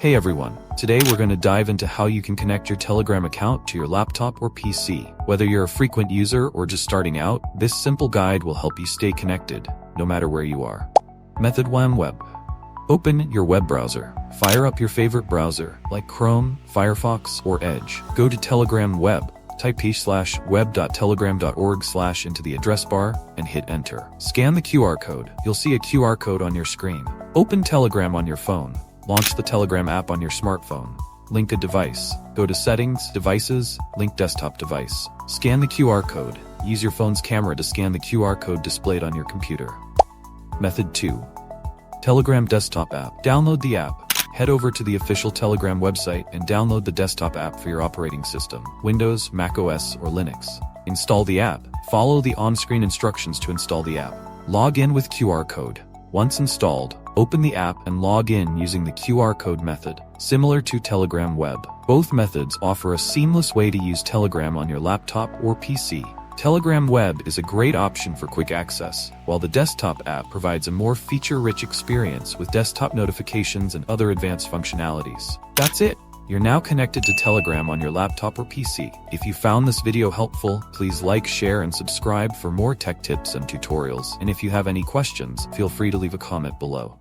Hey everyone, today we're going to dive into how you can connect your Telegram account to your laptop or PC. Whether you're a frequent user or just starting out, this simple guide will help you stay connected, no matter where you are. Method 1. Web. Open your web browser. Fire up your favorite browser, like Chrome, Firefox, or Edge. Go to Telegram Web. Type web.telegram.org/ into the address bar and hit enter. Scan the QR code. You'll see a QR code on your screen. Open Telegram on your phone. Launch the Telegram app on your smartphone. Link a device. Go to Settings, Devices, Link Desktop Device. Scan the QR code. Use your phone's camera to scan the QR code displayed on your computer. Method 2. Telegram Desktop App. Download the app. Head over to the official Telegram website and download the desktop app for your operating system, Windows, macOS, or Linux. Install the app. Follow the on-screen instructions to install the app. Log in with QR code. Once installed, open the app and log in using the QR code method, similar to Telegram Web. Both methods offer a seamless way to use Telegram on your laptop or PC. Telegram Web is a great option for quick access, while the desktop app provides a more feature-rich experience with desktop notifications and other advanced functionalities. That's it! You're now connected to Telegram on your laptop or PC. If you found this video helpful, please like, share, and subscribe for more tech tips and tutorials. And if you have any questions, feel free to leave a comment below.